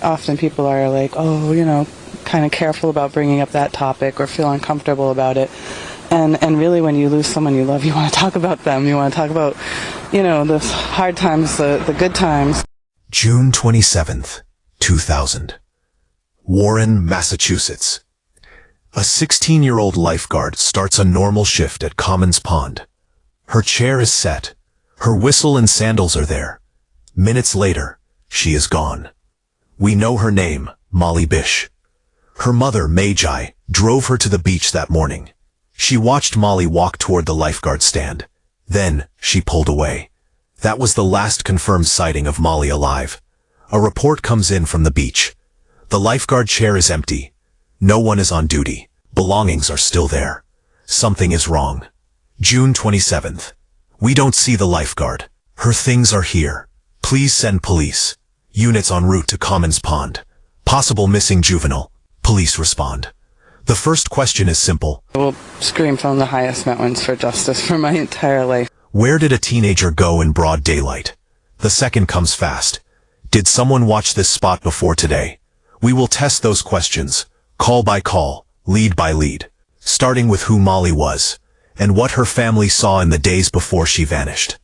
Often people are like, oh, kind of careful about bringing up that topic or feel uncomfortable about it. And really, when you lose someone you love, you want to talk about them. You want to talk about, the hard times, the good times. June 27th, 2000. Warren, Massachusetts. A 16-year-old lifeguard starts a normal shift at Comins Pond. Her chair is set. Her whistle and sandals are there. Minutes later, she is gone. We know her name, Molly Bish. Her mother, Magi, drove her to the beach that morning. She watched Molly walk toward the lifeguard stand. Then, she pulled away. That was the last confirmed sighting of Molly alive. A report comes in from the beach. The lifeguard chair is empty. No one is on duty. Belongings are still there. Something is wrong. June 27th. We don't see the lifeguard. Her things are here. Please send police. Units en route to Comins Pond. Possible missing juvenile. Police respond. The first question is simple. I will scream from the highest mountains for justice for my entire life. Where did a teenager go in broad daylight? The second comes fast. Did someone watch this spot before today? We will test those questions, call by call, lead by lead, starting with who Molly was, and what her family saw in the days before she vanished.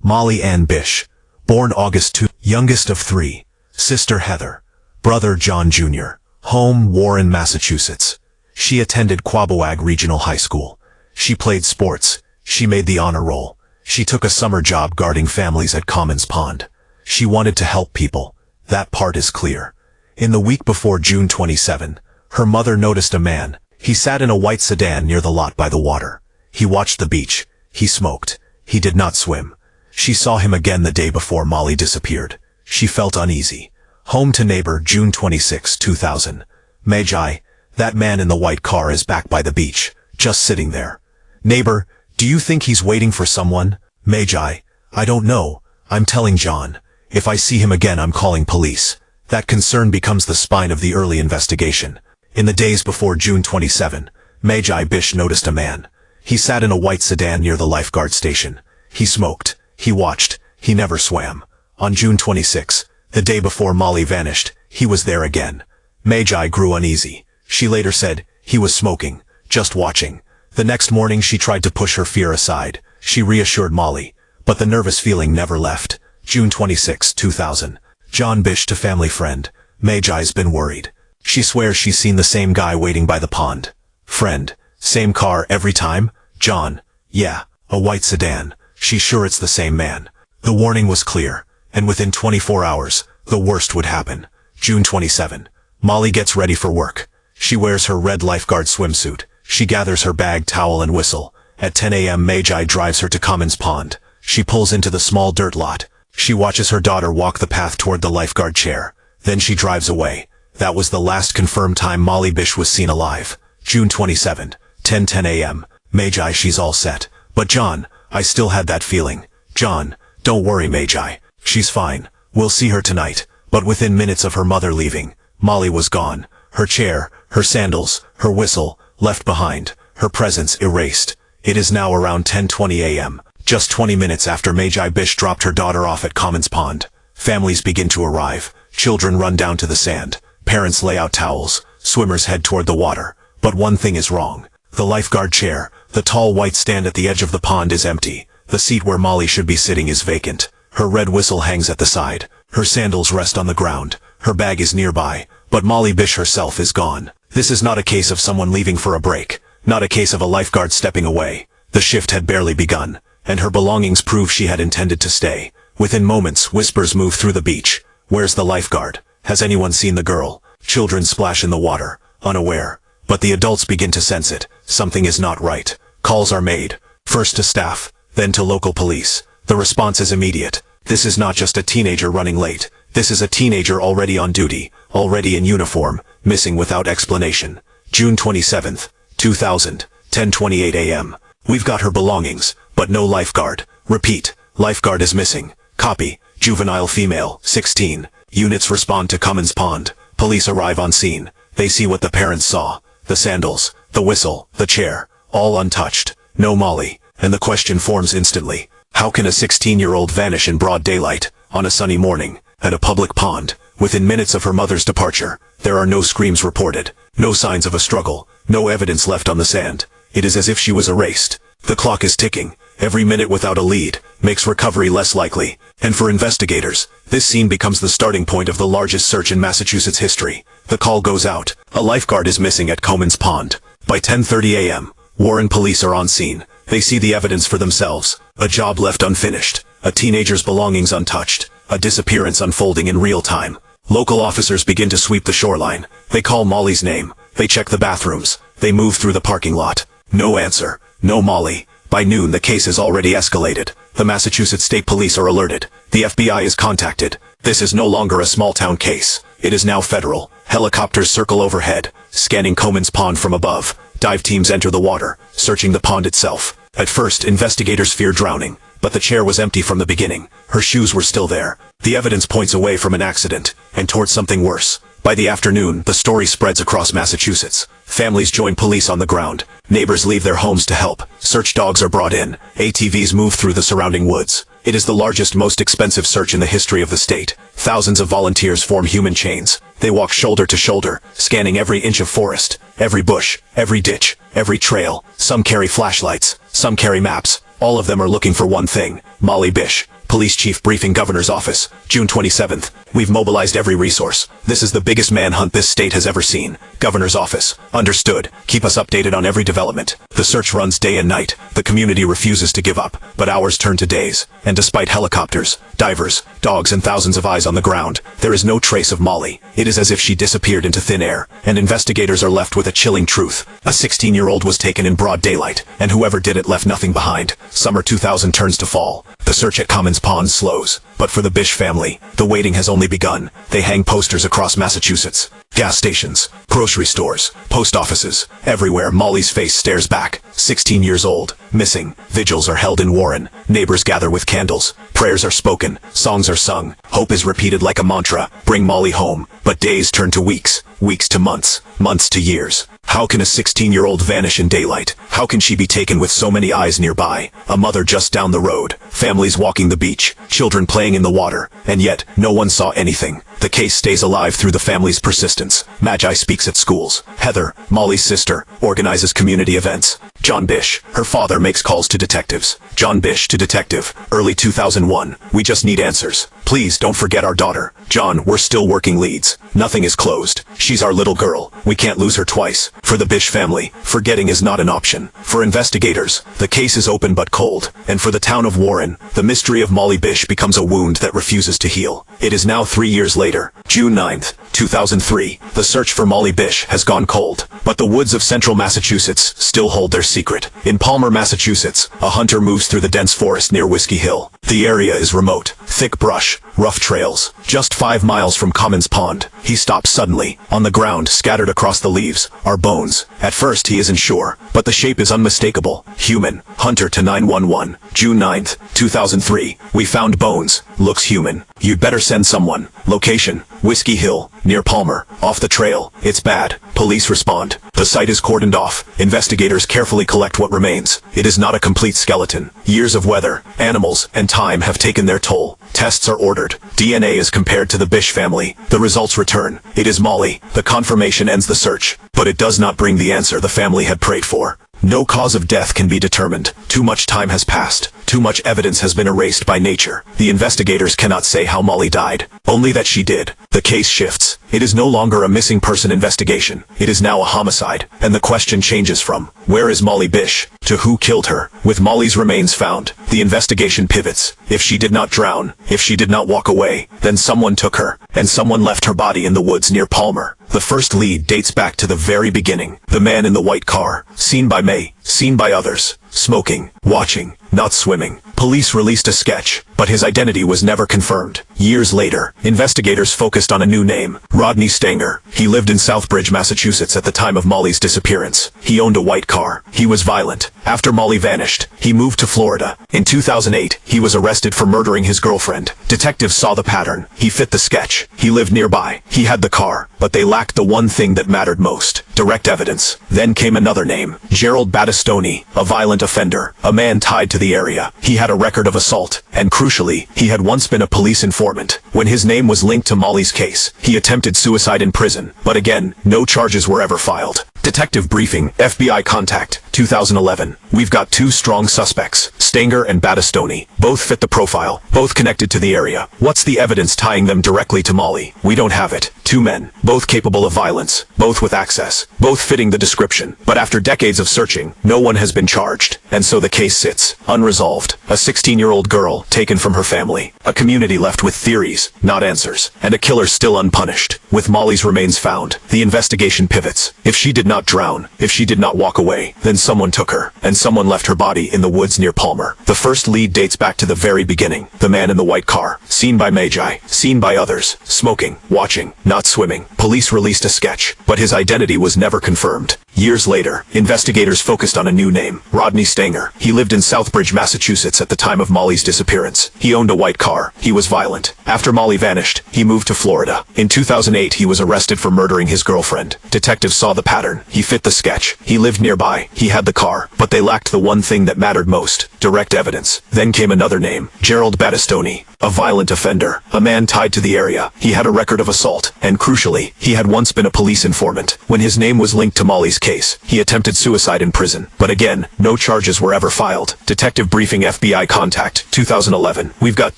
Molly Ann Bish, born August 2, youngest of 3, sister Heather, brother John Jr., home Warren, Massachusetts. She attended Quaboag Regional High School. She played sports. She made the honor roll. She took a summer job guarding families at Comins Pond. She wanted to help people. That part is clear. In the week before June 27, her mother noticed a man. He sat in a white sedan near the lot by the water. He watched the beach. He smoked. He did not swim. She saw him again the day before Molly disappeared. She felt uneasy. Home to neighbor, June 26, 2000. Magi, that man in the white car is back by the beach, just sitting there. Neighbor, do you think he's waiting for someone? Magi, I don't know. I'm telling John. If I see him again, I'm calling police. That concern becomes the spine of the early investigation. In the days before June 27, Magi Bish noticed a man. He sat in a white sedan near the lifeguard station. He smoked. He watched. He never swam. On June 26, the day before Molly vanished, he was there again. Magi grew uneasy. She later said, he was smoking, just watching. The next morning she tried to push her fear aside. She reassured Molly, but the nervous feeling never left. June 26, 2000. John Bish to family friend. Magi's been worried. She swears she's seen the same guy waiting by the pond. Friend, same car every time? John, yeah, a white sedan. She's sure it's the same man. The warning was clear, and within 24 hours, the worst would happen. June 27. Molly gets ready for work. She wears her red lifeguard swimsuit. She gathers her bag, towel, and whistle. At 10 a.m. Magi drives her to Comins Pond. She pulls into the small dirt lot. She watches her daughter walk the path toward the lifeguard chair. Then she drives away. That was the last confirmed time Molly Bish was seen alive. June 27, 10:10 a.m. Magi, she's all set. But John, I still had that feeling. John, don't worry Magi. She's fine. We'll see her tonight. But within minutes of her mother leaving, Molly was gone. Her chair, her sandals, her whistle, left behind. Her presence erased. It is now around 10:20 a.m. Just 20 minutes after Magi Bish dropped her daughter off at Comins Pond. Families begin to arrive. Children run down to the sand. Parents lay out towels. Swimmers head toward the water. But one thing is wrong. The lifeguard chair, the tall white stand at the edge of the pond, is empty. The seat where Molly should be sitting is vacant. Her red whistle hangs at the side. Her sandals rest on the ground. Her bag is nearby. But Molly Bish herself is gone. This is not a case of someone leaving for a break. Not a case of a lifeguard stepping away. The shift had barely begun, and her belongings prove she had intended to stay. Within moments, whispers move through the beach. Where's the lifeguard? Has anyone seen the girl? Children splash in the water, unaware. But the adults begin to sense it. Something is not right. Calls are made. First to staff, then to local police. The response is immediate. This is not just a teenager running late. This is a teenager already on duty, already in uniform, missing without explanation. June 27th, 2000, 10:28 a.m. We've got her belongings, but no lifeguard. Repeat, lifeguard is missing. Copy, juvenile female, 16. Units respond to Comins Pond. Police arrive on scene. They see what the parents saw. The sandals, the whistle, the chair, all untouched. No Molly. And the question forms instantly. How can a 16-year-old vanish in broad daylight, on a sunny morning, at a public pond, Within minutes of her mother's departure, there are no screams reported, no signs of a struggle, no evidence left on the sand. It is as if she was erased. The clock is ticking. Every minute without a lead makes recovery less likely. And for investigators, this scene becomes the starting point of the largest search in Massachusetts history. The call goes out. A lifeguard is missing at Comins Pond. By 10:30 a.m., Warren police are on scene. They see the evidence for themselves. A job left unfinished. A teenager's belongings untouched. A disappearance unfolding in real time. Local officers begin to sweep the shoreline. They call Molly's name. They check the bathrooms. They move through the parking lot. No answer. No Molly. By noon, the case has already escalated. The Massachusetts State Police are alerted. The FBI is contacted. This is no longer a small-town case. It is now federal. Helicopters circle overhead, scanning Comins Pond from above. Dive teams enter the water, searching the pond itself. At first, investigators fear drowning, but the chair was empty from the beginning. Her shoes were still there. The evidence points away from an accident, and towards something worse. By the afternoon, the story spreads across Massachusetts. Families join police on the ground. Neighbors leave their homes to help. Search dogs are brought in. ATVs move through the surrounding woods. It is the largest, most expensive search in the history of the state. Thousands of volunteers form human chains. They walk shoulder to shoulder, scanning every inch of forest, every bush, every ditch, every trail. Some carry flashlights, some carry maps. All of them are looking for one thing: Molly Bish. Police Chief briefing Governor's office, June 27th. We've mobilized every resource. This is the biggest manhunt this state has ever seen. Governor's office. Understood. Keep us updated on every development. The search runs day and night. The community refuses to give up, but hours turn to days. And despite helicopters, divers, dogs, and thousands of eyes on the ground, there is no trace of Molly. It is as if she disappeared into thin air, and investigators are left with a chilling truth. A 16-year-old was taken in broad daylight, and whoever did it left nothing behind. Summer 2000 turns to fall. The search at Comins Pond slows, but for the Bish family, the waiting has only begun. They hang posters across Massachusetts. Gas stations, grocery stores, post offices, everywhere Molly's face stares back. 16 years old, missing. Vigils are held in Warren. Neighbors gather with candles. Prayers are spoken. Songs are sung. Hope is repeated like a mantra. Bring Molly home. But days turn to weeks. Weeks to months. Months to years. How can a 16-year-old vanish in daylight? How can she be taken with so many eyes nearby? A mother just down the road. Families walking the beach. Children playing in the water. And yet, no one saw anything. The case stays alive through the family's persistence. Magi speaks at schools. Heather, Molly's sister, organizes community events. John Bish, her father, makes calls to detectives. John Bish to detective, early 2001. We just need answers. Please don't forget our daughter. John, we're still working leads. Nothing is closed. She's our little girl. We can't lose her twice. For the Bish family, forgetting is not an option. For investigators, the case is open but cold. And for the town of Warren, the mystery of Molly Bish becomes a wound that refuses to heal. It is now 3 years later, June 9th, 2003. The search for Molly Bish has gone cold. But the woods of central Massachusetts still hold their secret. In Palmer, Massachusetts, a hunter moves through the dense forest near Whiskey Hill. The area is remote. Thick brush, rough trails. Just 5 miles from Comins Pond, he stops suddenly. On the ground, scattered across the leaves, are bones. At first he isn't sure, but the shape is unmistakable. Human. Hunter to 911. June 9th, 2003. We found bones. Looks human. You'd better send someone. Location: Whiskey Hill, near Palmer. Off the trail. It's bad. Police respond. The site is cordoned off. Investigators carefully collect what remains. It is not a complete skeleton. Years of weather, animals, and time have taken their toll. Tests are ordered. DNA is compared to the Bish family. The results return. It is Molly. The confirmation ends the search, but it does not bring the answer the family had prayed for. No cause of death can be determined. Too much time has passed. Too much evidence has been erased by nature. The investigators cannot say how Molly died, only that she did. The case shifts. It is no longer a missing person investigation. It is now a homicide, and the question changes from, where is Molly Bish, to who killed her? With Molly's remains found, the investigation pivots. If she did not drown, if she did not walk away, then someone took her, and someone left her body in the woods near Palmer. The first lead dates back to the very beginning. The man in the white car, seen by May, seen by others, smoking, watching, not swimming. Police released a sketch, but his identity was never confirmed. Years later, investigators focused on a new name, Rodney Stanger. He lived in Southbridge, Massachusetts at the time of Molly's disappearance. He owned a white car. He was violent. After Molly vanished, he moved to Florida. In 2008, he was arrested for murdering his girlfriend. Detectives saw the pattern. He fit the sketch. He lived nearby. He had the car, but they lacked the one thing that mattered most: direct evidence. Then came another name, Gerald Battistoni, a violent offender, a man tied to the area. He had a record of assault, and crucially, he had once been a police informant. When his name was linked to Molly's case, he attempted suicide in prison, but again, no charges were ever filed. Detective briefing, FBI contact, 2011. We've got two strong suspects, Stanger and Battistoni. Both fit the profile, both connected to the area. What's the evidence tying them directly to Molly? We don't have it. Two men, both capable of violence, both with access, both fitting the description. But after decades of searching, no one has been charged, and so the case sits, unresolved. A 16-year-old girl taken from her family, a community left with theories, not answers, and a killer still unpunished. With Molly's remains found, the investigation pivots. If she did not drown, if she did not walk away, then someone took her, and someone left her body in the woods near Palmer. The first lead dates back to the very beginning. The man in the white car, seen by Magi, seen by others, smoking, watching, not swimming. Police released a sketch, but his identity was never confirmed. Years later, investigators focused on a new name, Rodney Stanger. He lived in Southbridge, Massachusetts at the time of Molly's disappearance. He owned a white car. He was violent. After Molly vanished, he moved to Florida. In 2008, he was arrested for murdering his girlfriend. Detectives saw the pattern. He fit the sketch. He lived nearby. He had the car, but they lacked the one thing that mattered most, direct evidence. Then came another name, Gerald Battistoni, a violent offender, a man tied to the area. He had a record of assault, and crucially, he had once been a police informant. When his name was linked to Molly's case, he attempted suicide in prison. But again, no charges were ever filed. Detective briefing, FBI contact, 2011. We've got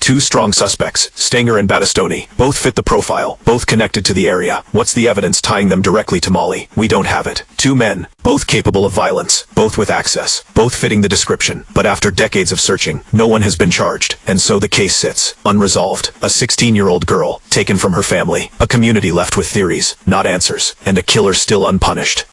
two strong suspects, Stanger and Battistoni. Both fit the profile, both connected to the area. What's the evidence tying them directly to Molly? We don't have it. Two men, both capable of violence, both with access, both fitting the description. But after decades of searching, no one has been charged, and so the case sits, unresolved. A 16-year-old girl, taken from her family, a community left with theories, not answers, and a killer still unpunished.